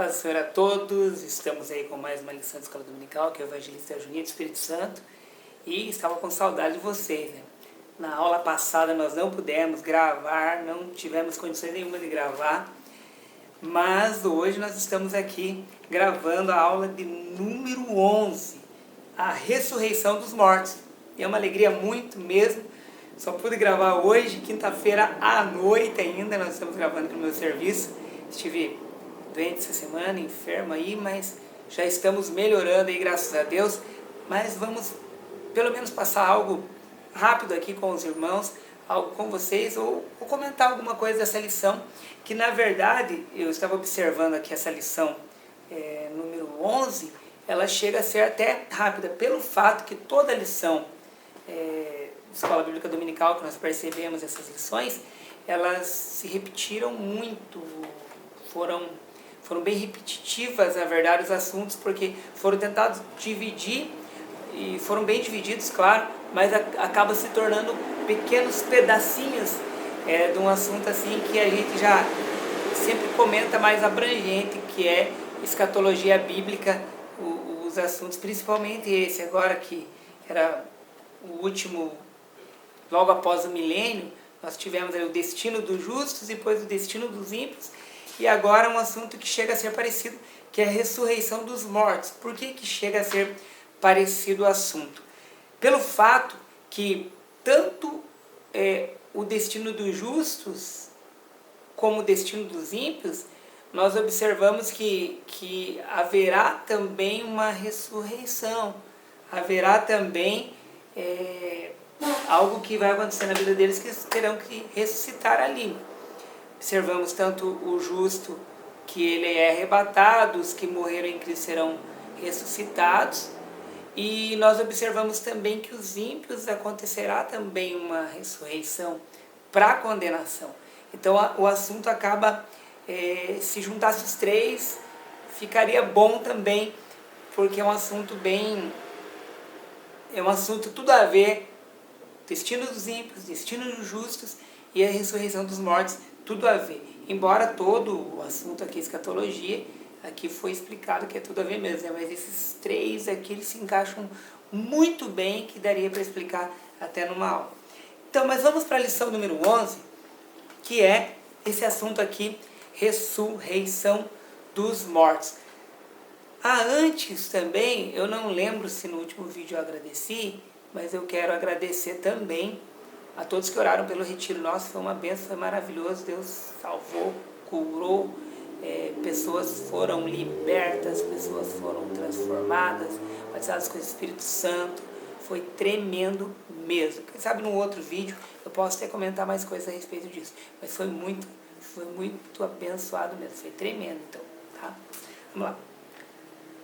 Paz do Senhor a todos, estamos aí com mais uma lição de escola dominical, que é o evangelista Juninho do Espírito Santo, e estava com saudade de vocês, né? Na aula passada nós não pudemos gravar, não tivemos condições nenhuma de gravar, mas hoje nós estamos aqui gravando a aula de número 11, a ressurreição dos mortos. E é uma alegria muito mesmo, só pude gravar hoje, quinta-feira à noite ainda, nós estamos gravando aqui no meu serviço. Estive doente essa semana, enfermo aí, mas já estamos melhorando aí, graças a Deus. Mas vamos pelo menos passar algo rápido aqui com os irmãos, algo com vocês, ou comentar alguma coisa dessa lição, que na verdade, eu estava observando aqui essa lição número 11, ela chega a ser até rápida, pelo fato que toda lição Escola Bíblica Dominical, que nós percebemos essas lições, elas se repetiram muito, foram bem repetitivas, na verdade, os assuntos, porque foram tentados dividir, e foram bem divididos, claro, mas acaba se tornando pequenos pedacinhos de um assunto assim que a gente já sempre comenta mais abrangente, que é escatologia bíblica, os assuntos, principalmente esse agora que era o último, logo após o milênio, nós tivemos aí o destino dos justos, depois o destino dos ímpios, e agora um assunto que chega a ser parecido, que é a ressurreição dos mortos. Por que chega a ser parecido o assunto? Pelo fato que tanto o destino dos justos como o destino dos ímpios, nós observamos que haverá também uma ressurreição, haverá também algo que vai acontecer na vida deles, que terão que ressuscitar ali. Observamos tanto o justo, que ele é arrebatado, os que morreram em Cristo serão ressuscitados, e nós observamos também que os ímpios acontecerá também uma ressurreição para condenação. Então o assunto acaba, se juntasse os três, ficaria bom também, porque é um assunto tudo a ver, destino dos ímpios, destino dos justos e a ressurreição dos mortos, tudo a ver. Embora todo o assunto aqui, escatologia, aqui foi explicado que é tudo a ver mesmo, né? Mas esses três aqui, eles se encaixam muito bem, que daria para explicar até numa aula. Então, mas vamos para a lição número 11, que é esse assunto aqui, ressurreição dos mortos. Antes também, eu não lembro se no último vídeo eu agradeci, mas eu quero agradecer também a todos que oraram pelo retiro nosso. Foi uma bênção, foi maravilhoso, Deus salvou, curou, pessoas foram libertas, pessoas foram transformadas, batizadas com o Espírito Santo, foi tremendo mesmo. Quem sabe num outro vídeo eu posso até comentar mais coisas a respeito disso, mas foi muito abençoado mesmo, foi tremendo, então, tá? Vamos lá.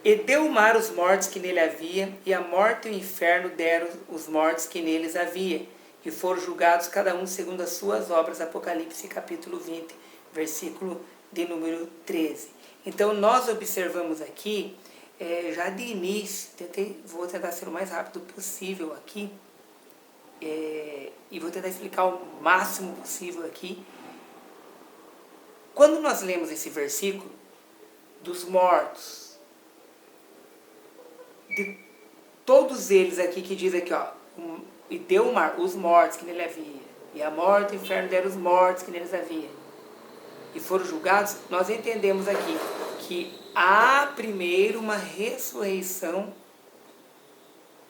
E deu o mar os mortos que nele havia, e a morte e o inferno deram os mortos que neles havia, e foram julgados cada um segundo as suas obras. Apocalipse capítulo 20, versículo de número 13. Então nós observamos aqui, já de início, vou tentar ser o mais rápido possível aqui, e vou tentar explicar o máximo possível aqui. Quando nós lemos esse versículo dos mortos, de todos eles aqui, que diz aqui, ó, e deu o mar, os mortos que nele havia, e a morte e o inferno deram os mortos que neles havia, e foram julgados, nós entendemos aqui que há primeiro uma ressurreição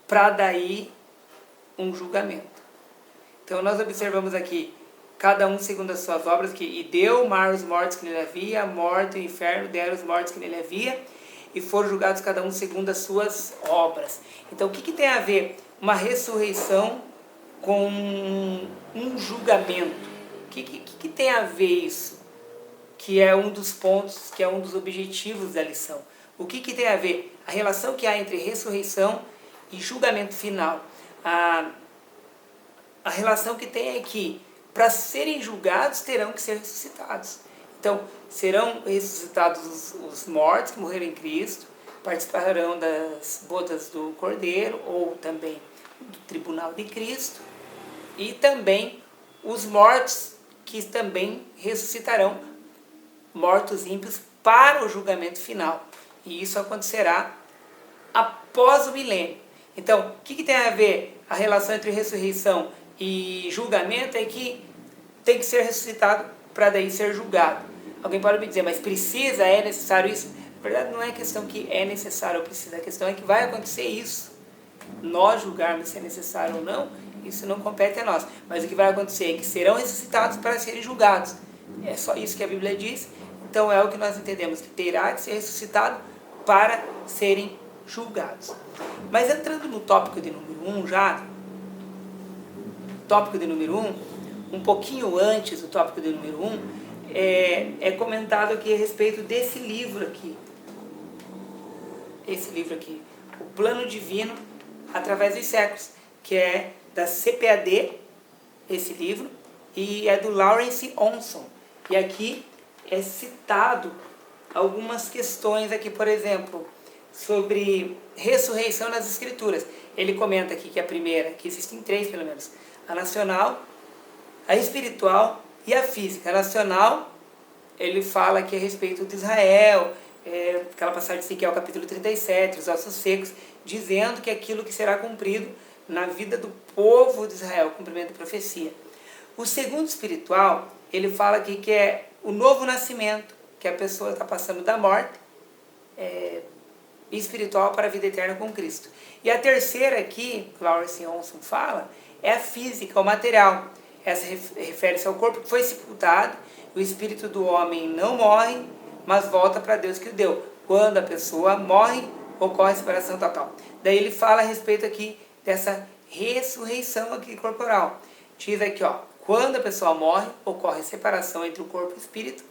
para daí um julgamento. Então nós observamos aqui, cada um segundo as suas obras, e deu o mar os mortos que nele havia, a morte e o inferno deram os mortos que nele havia, e foram julgados cada um segundo as suas obras. Então o que tem a ver uma ressurreição com um julgamento? O que tem a ver isso? Que é um dos pontos, que é um dos objetivos da lição. O que tem a ver? A relação que há entre ressurreição e julgamento final. A relação que tem é que, para serem julgados, terão que ser ressuscitados. Então, serão ressuscitados os mortos que morreram em Cristo, participarão das bodas do Cordeiro, ou também do tribunal de Cristo, e também os mortos que também ressuscitarão, mortos ímpios, para o julgamento final. E isso acontecerá após o milênio. Então, o que tem a ver a relação entre ressurreição e julgamento? É que tem que ser ressuscitado para daí ser julgado. Alguém pode me dizer, mas precisa, é necessário isso? Na verdade, não é questão que é necessário ou precisa, a questão é que vai acontecer isso. Nós julgarmos se é necessário ou não, isso não compete a nós. Mas o que vai acontecer é que serão ressuscitados para serem julgados. É só isso que a Bíblia diz. Então é o que nós entendemos, que terá de ser ressuscitado para serem julgados. Mas entrando no tópico de número 1 já, tópico de número 1, um pouquinho antes do tópico de número 1, é comentado aqui a respeito desse livro aqui. Esse livro aqui, O Plano Divino através dos séculos, que é da CPAD, esse livro, e é do Lawrence Onson. E aqui é citado algumas questões aqui, por exemplo, sobre ressurreição nas Escrituras. Ele comenta aqui que a primeira, que existem 3 pelo menos, a nacional, a espiritual e a física. A nacional, ele fala aqui a respeito de Israel, aquela passagem de Ezequiel capítulo 37, os ossos secos, dizendo que aquilo que será cumprido na vida do povo de Israel, cumprimento da profecia. O segundo espiritual, ele fala aqui que é o novo nascimento, que a pessoa está passando da morte espiritual para a vida eterna com Cristo. E a terceira aqui, que Lawrence Onson fala, é a física, o material. Essa refere-se ao corpo que foi sepultado, o espírito do homem não morre, mas volta para Deus que o deu. Quando a pessoa morre, ocorre a separação total. Daí ele fala a respeito aqui dessa ressurreição aqui corporal. Diz aqui, ó, quando a pessoa morre, ocorre a separação entre o corpo e o espírito.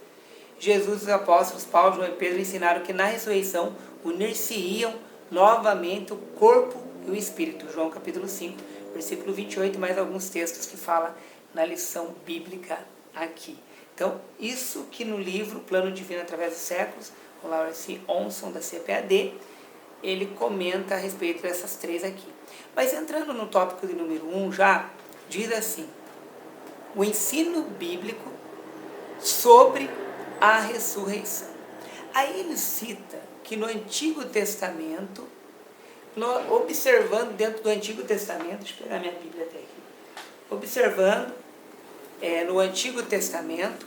Jesus, os apóstolos, Paulo, João e Pedro ensinaram que na ressurreição unir-se-iam novamente o corpo e o espírito. João capítulo 5, versículo 28, mais alguns textos que falam na lição bíblica aqui. Então, isso que no livro Plano Divino através dos séculos, o Lawrence Onson da CPAD, ele comenta a respeito dessas 3 aqui. Mas entrando no tópico de número 1 já, diz assim, o ensino bíblico sobre a ressurreição. Aí ele cita que no Antigo Testamento, observando dentro do Antigo Testamento, deixa eu pegar minha Bíblia até aqui, observando no Antigo Testamento,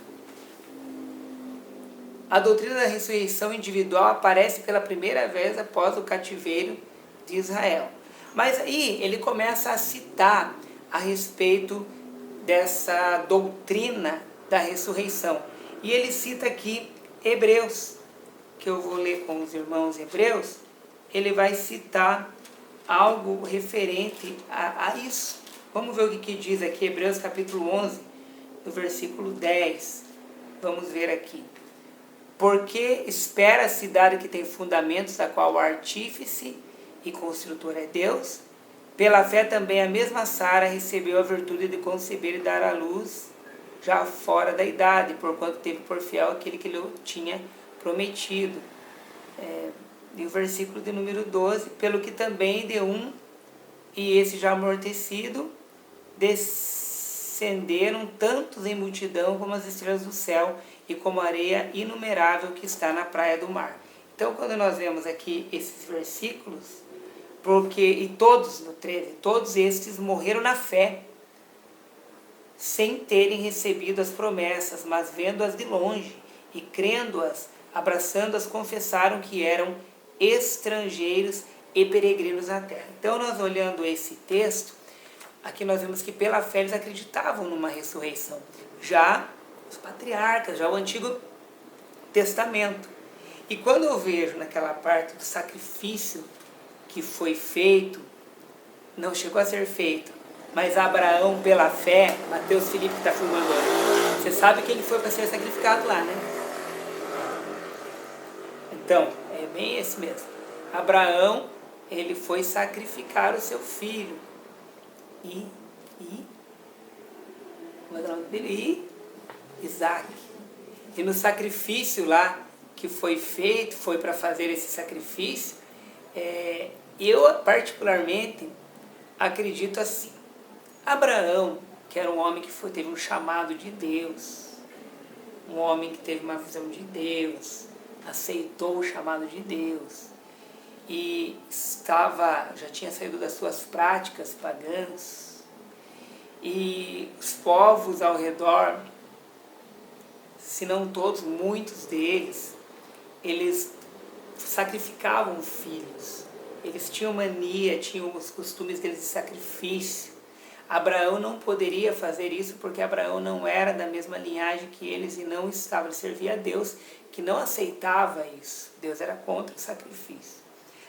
a doutrina da ressurreição individual aparece pela primeira vez após o cativeiro de Israel. Mas aí ele começa a citar a respeito dessa doutrina da ressurreição. E ele cita aqui Hebreus, que eu vou ler com os irmãos Hebreus. Ele vai citar algo referente a isso. Vamos ver o que diz aqui, Hebreus capítulo 11, no versículo 10. Vamos ver aqui. Porque espera a cidade que tem fundamentos, da qual o artífice e construtor é Deus. Pela fé também a mesma Sara recebeu a virtude de conceber e dar à luz já fora da idade, porquanto teve por fiel aquele que lhe tinha prometido. E o versículo de número 12, pelo que também de um, e esse já amortecido, descenderam tantos em multidão como as estrelas do céu e como a areia inumerável que está na praia do mar. Então, quando nós vemos aqui esses versículos, e todos, no 13, todos estes morreram na fé, sem terem recebido as promessas, mas vendo-as de longe e crendo-as, abraçando-as, confessaram que eram estrangeiros e peregrinos na terra. Então, nós olhando esse texto, aqui nós vemos que pela fé eles acreditavam numa ressurreição. Já os patriarcas, já o Antigo Testamento. E quando eu vejo naquela parte do sacrifício que foi feito, não chegou a ser feito, mas Abraão pela fé, Mateus Felipe está filmando hoje, você sabe que ele foi para ser sacrificado lá, né? Então, é bem esse mesmo. Abraão, ele foi sacrificar o seu filho. Como é o nome dele? Isaac. E no sacrifício lá que foi feito, foi para fazer esse sacrifício, eu particularmente acredito assim. Abraão, que era um homem que teve um chamado de Deus, um homem que teve uma visão de Deus, aceitou o chamado de Deus e já tinha saído das suas práticas pagãs, e os povos ao redor, se não todos, muitos deles, eles sacrificavam filhos. Eles tinham mania, tinham os costumes deles de sacrifício. Abraão não poderia fazer isso porque Abraão não era da mesma linhagem que eles e não estava. Ele servia a Deus, que não aceitava isso. Deus era contra o sacrifício.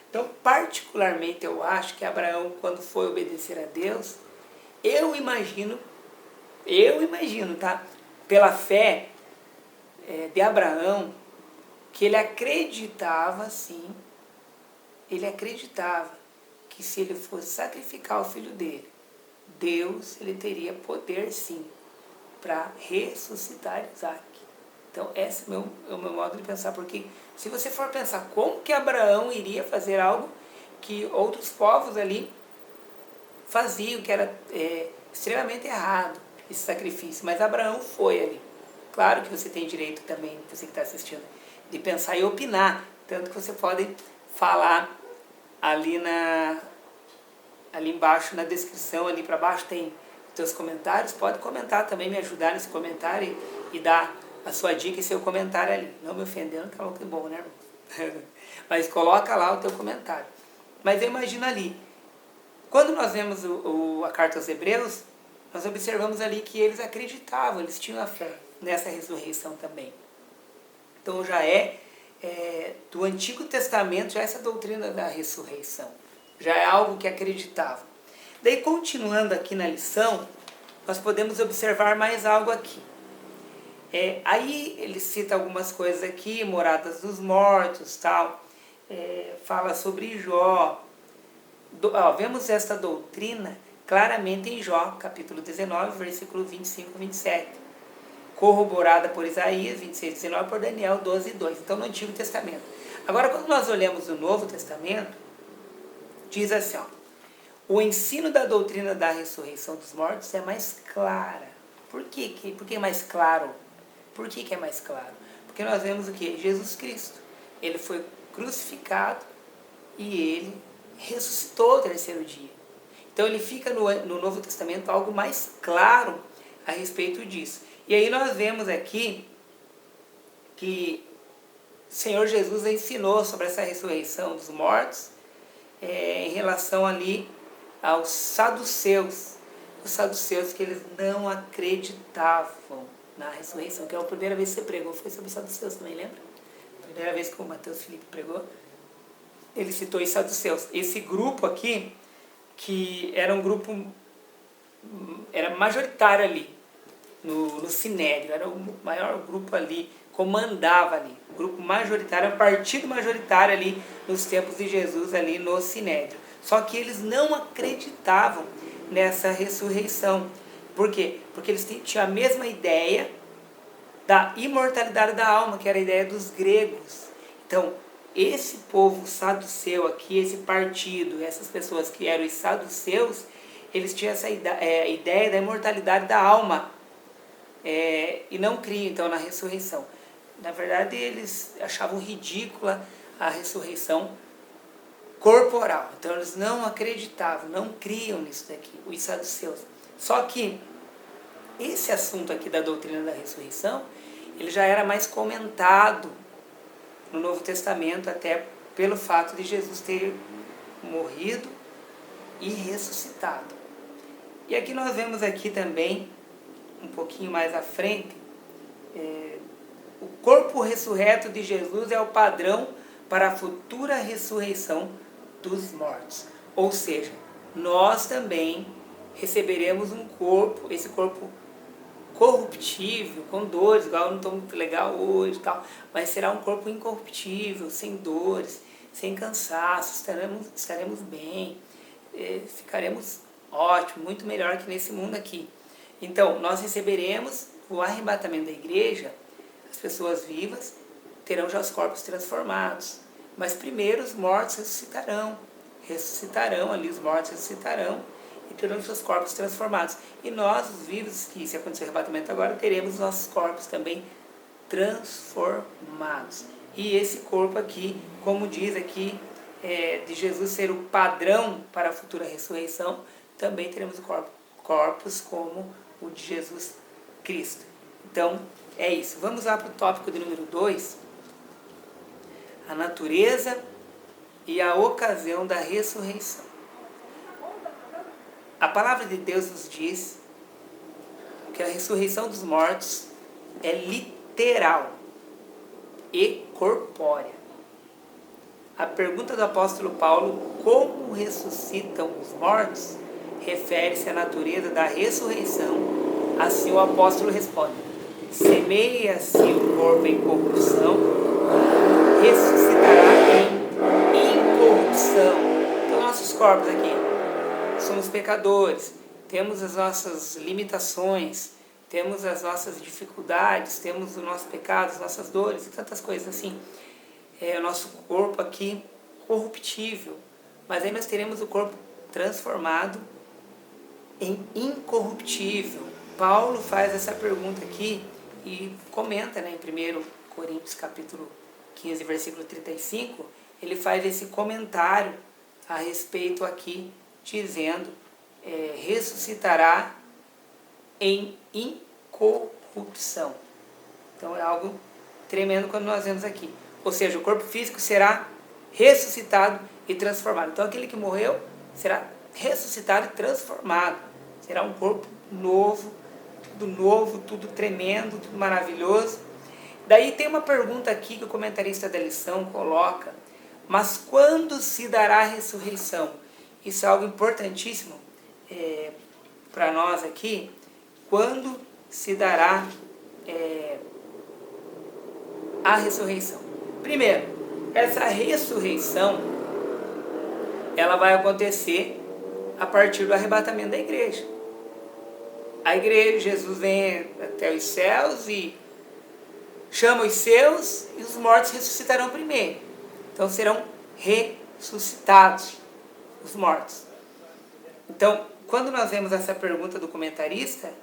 Então, particularmente, eu acho que Abraão, quando foi obedecer a Deus, eu imagino, tá? Pela fé de Abraão, que ele acreditava, sim, ele acreditava que se ele fosse sacrificar o filho dele, Deus, ele teria poder, sim, para ressuscitar Isaac. Então, esse é o meu modo de pensar, porque se você for pensar como que Abraão iria fazer algo que outros povos ali faziam, que era extremamente errado, esse sacrifício, mas Abraão foi ali. Claro que você tem direito também, você que está assistindo, de pensar e opinar, tanto que você pode falar ali embaixo na descrição, ali para baixo tem os teus comentários, pode comentar também, me ajudar nesse comentário e dar a sua dica e seu comentário ali, não me ofendendo, que é algo que é bom, né, irmão? Mas coloca lá o teu comentário. Mas eu imagino ali, quando nós vemos a carta aos Hebreus, nós observamos ali que eles acreditavam, eles tinham a fé nessa ressurreição também. Então já do Antigo Testamento, já essa doutrina da ressurreição. Já é algo que acreditavam. Daí, continuando aqui na lição, nós podemos observar mais algo aqui. Aí ele cita algumas coisas aqui, moradas dos mortos, tal. Fala sobre Jó. Vemos esta doutrina claramente em Jó, capítulo 19, versículo 25 e 27. Corroborada por Isaías 26, 19, por Daniel 12, 2. Então, no Antigo Testamento. Agora, quando nós olhamos o Novo Testamento, diz assim, o ensino da doutrina da ressurreição dos mortos é mais clara. Por que é mais claro? Por que é mais claro? Porque nós vemos o que? Jesus Cristo. Ele foi crucificado e ele ressuscitou ao terceiro dia. Então ele fica no Novo Testamento algo mais claro a respeito disso. E aí nós vemos aqui que o Senhor Jesus ensinou sobre essa ressurreição dos mortos em relação ali aos saduceus. Os saduceus que eles não acreditavam na ressurreição, que é a primeira vez que você pregou, foi sobre os saduceus também, lembra? A primeira vez que o Mateus Felipe pregou, ele citou os saduceus. Esse grupo aqui, que era um grupo, era majoritário ali, no Sinédrio, era o maior grupo ali, comandava ali, o grupo majoritário, o partido majoritário ali, nos tempos de Jesus ali no Sinédrio. Só que eles não acreditavam nessa ressurreição. Por quê? Porque eles tinham a mesma ideia da imortalidade da alma, que era a ideia dos gregos. Então, esse povo saduceu aqui, esse partido, essas pessoas que eram os saduceus, eles tinham essa ideia da imortalidade da alma e não criam, então, na ressurreição. Na verdade, eles achavam ridícula a ressurreição corporal. Então, eles não acreditavam, não criam nisso daqui, os saduceus. Só que esse assunto aqui da doutrina da ressurreição, ele já era mais comentado no Novo Testamento, até pelo fato de Jesus ter morrido e ressuscitado. E aqui nós vemos aqui também, um pouquinho mais à frente, o corpo ressurreto de Jesus é o padrão para a futura ressurreição dos mortos. Ou seja, nós também receberemos um corpo, esse corpo corruptível, com dores, igual eu não estou muito legal hoje e tal, mas será um corpo incorruptível, sem dores, sem cansaço, estaremos bem, ficaremos ótimo, muito melhor que nesse mundo aqui. Então, nós receberemos o arrebatamento da igreja, as pessoas vivas terão já os corpos transformados, mas primeiro os mortos ressuscitarão ali, os mortos ressuscitarão, e terão seus corpos transformados. E nós, os vivos, que se acontecer o arrebatamento agora, teremos nossos corpos também transformados. e esse corpo aqui, como diz aqui, de Jesus ser o padrão para a futura ressurreição, também teremos corpos como o de Jesus Cristo. Então, é isso. Vamos lá para o tópico de número 2, a natureza e a ocasião da ressurreição. A palavra de Deus nos diz que a ressurreição dos mortos é literal e corpórea. A pergunta do apóstolo Paulo, como ressuscitam os mortos, refere-se à natureza da ressurreição. Assim o apóstolo responde: semeia-se o corpo em corrupção, ressuscitará em incorrupção. Então, nossos corpos aqui, somos pecadores, temos as nossas limitações, temos as nossas dificuldades, temos o nosso pecado, as nossas dores e tantas coisas assim. O nosso corpo aqui corruptível, mas aí nós teremos o corpo transformado em incorruptível. Paulo faz essa pergunta aqui e comenta, em 1 Coríntios capítulo 15, versículo 35, ele faz esse comentário a respeito aqui, dizendo, ressuscitará em incorrupção. Então é algo tremendo quando nós vemos aqui. Ou seja, o corpo físico será ressuscitado e transformado. Então aquele que morreu será ressuscitado e transformado. Será um corpo novo, tudo tremendo, tudo maravilhoso. Daí tem uma pergunta aqui que o comentarista da lição coloca: mas quando se dará a ressurreição? Isso é algo importantíssimo para nós aqui. Quando se dará a ressurreição? Primeiro, essa ressurreição ela vai acontecer a partir do arrebatamento da igreja. A igreja, Jesus vem até os céus e chama os seus, e os mortos ressuscitarão primeiro. Então serão ressuscitados os mortos. Então, quando nós vemos essa pergunta do comentarista,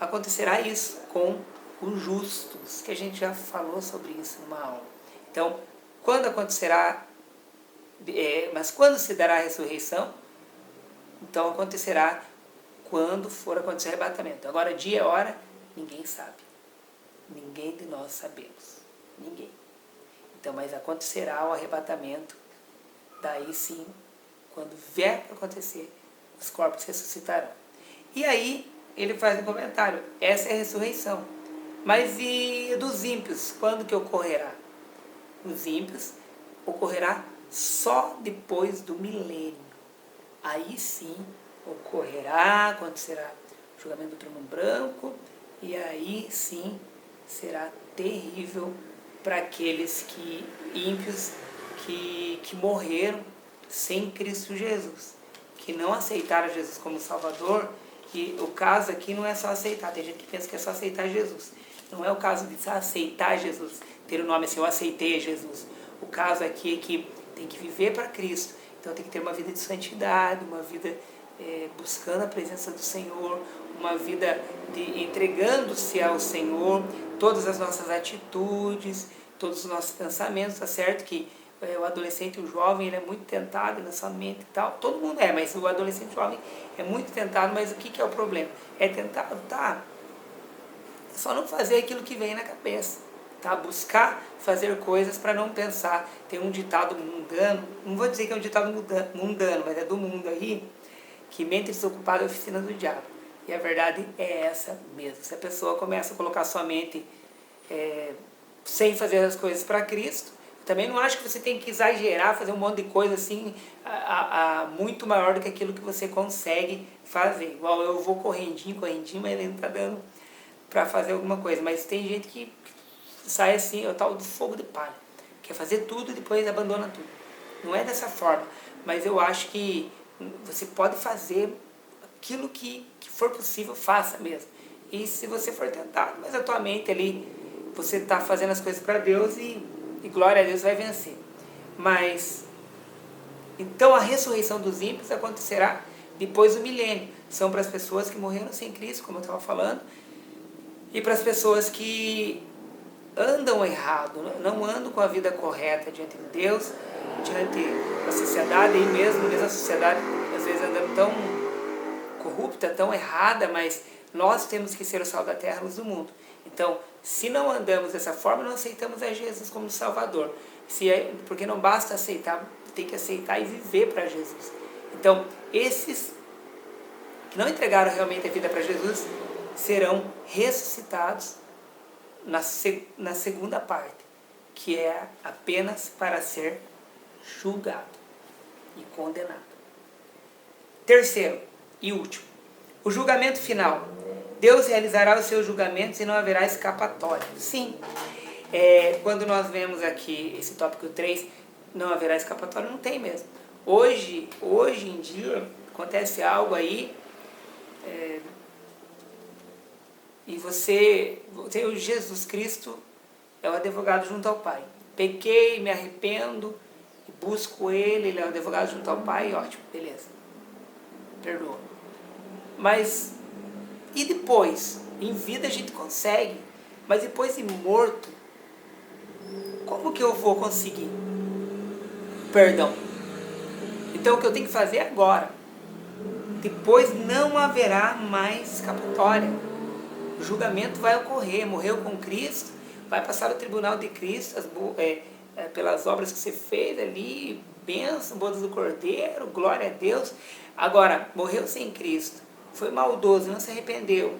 acontecerá isso com os justos, que a gente já falou sobre isso numa aula. Então, quando acontecerá, mas quando se dará a ressurreição? Então acontecerá quando for acontecer o arrebatamento. Agora, dia e hora, ninguém sabe. Ninguém de nós sabemos. Ninguém. Então, mas acontecerá o arrebatamento. Daí sim, quando vier para acontecer, os corpos ressuscitarão. E aí, ele faz um comentário. Essa é a ressurreição. Mas e dos ímpios? Quando que ocorrerá? Os ímpios ocorrerá só depois do milênio. Aí sim ocorrerá, acontecerá o julgamento do trono branco, e aí sim será terrível para aqueles ímpios que morreram sem Cristo Jesus, que não aceitaram Jesus como Salvador. E o caso aqui não é só aceitar, tem gente que pensa que é só aceitar Jesus. Não é o caso de aceitar Jesus, ter o nome assim, eu aceitei Jesus. O caso aqui é que tem que viver para Cristo. Então tem que ter uma vida de santidade, uma vida buscando a presença do Senhor, uma vida entregando-se ao Senhor, todas as nossas atitudes, todos os nossos pensamentos, tá certo? Que o adolescente e o jovem, ele é muito tentado na sua mente e tal. Todo mundo mas o adolescente e o jovem é muito tentado, mas o que é o problema? É tentado, tá? É só não fazer aquilo que vem na cabeça, tá? Buscar fazer coisas para não pensar. Tem um ditado mundano, não vou dizer que é um ditado mundano, mas é do mundo aí, que mente desocupada é a oficina do diabo. E a verdade é essa mesmo. Se a pessoa começa a colocar sua mente sem fazer as coisas para Cristo, também não acho que você tem que exagerar, fazer um monte de coisa assim, muito maior do que aquilo que você consegue fazer. Igual eu vou correndinho, mas ele não está dando para fazer alguma coisa. Mas tem gente que sai assim, é o tal do fogo de palha. Quer fazer tudo e depois abandona tudo. Não é dessa forma, mas eu acho que você pode fazer aquilo que for possível, faça mesmo. E se você for tentado, mas a tua mente ali, você está fazendo as coisas para Deus e glória a Deus vai vencer. Mas, então a ressurreição dos ímpios acontecerá depois do milênio. São para as pessoas que morreram sem Cristo, como eu estava falando, e para as pessoas que andam errado, não andam com a vida correta diante de Deus, diante da sociedade, e mesmo a sociedade às vezes anda tão corrupta, tão errada, mas nós temos que ser o sal da terra, a luz do mundo. Então, se não andamos dessa forma, não aceitamos a Jesus como Salvador. Porque não basta aceitar, tem que aceitar e viver para Jesus. Então, esses que não entregaram realmente a vida para Jesus serão ressuscitados na segunda parte, que é apenas para ser julgado e condenado. Terceiro e último, o julgamento final. Deus realizará os seus julgamentos e não haverá escapatória. Sim, quando nós vemos aqui esse tópico 3, não haverá escapatória, não tem mesmo. Hoje em dia, acontece algo aí, e você tem o Jesus Cristo, é o advogado junto ao Pai. Pequei, me arrependo, busco Ele é o advogado junto ao Pai, ótimo, beleza, perdoa. Mas, e depois? Em vida a gente consegue, mas depois de morto, como que eu vou conseguir perdão? Então o que eu tenho que fazer é agora. Depois não haverá mais escapatória. O julgamento vai ocorrer, morreu com Cristo, vai passar no tribunal de Cristo, pelas obras que você fez ali, bênção, bodas do Cordeiro, glória a Deus. Agora, morreu sem Cristo, foi maldoso, não se arrependeu,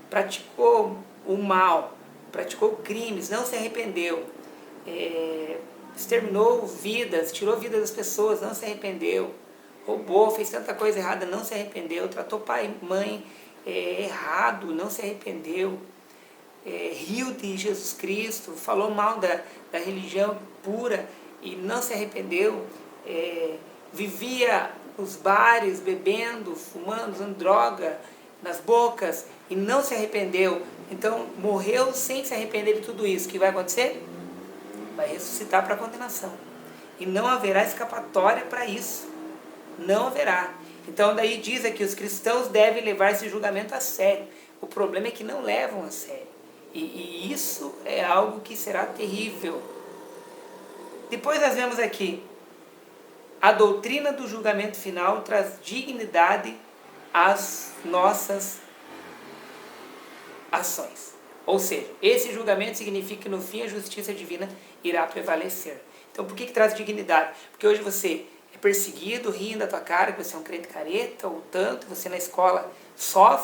praticou o mal, praticou crimes, não se arrependeu, exterminou vidas, tirou vida das pessoas, não se arrependeu, roubou, fez tanta coisa errada, não se arrependeu, tratou pai e mãe errado, não se arrependeu, riu de Jesus Cristo, falou mal da religião pura e não se arrependeu, vivia nos bares, bebendo, fumando, usando droga nas bocas e não se arrependeu. Então morreu sem se arrepender de tudo isso. O que vai acontecer? Vai ressuscitar para a condenação. E não haverá escapatória para isso. Não haverá. Então daí diz aqui, os cristãos devem levar esse julgamento a sério. O problema é que não levam a sério. E isso é algo que será terrível. Depois nós vemos aqui, a doutrina do julgamento final traz dignidade às nossas ações. Ou seja, esse julgamento significa que no fim a justiça divina irá prevalecer. Então por que traz dignidade? Porque hoje você é perseguido, rindo da tua cara, que você é um crente careta, ou tanto, você na escola sofre,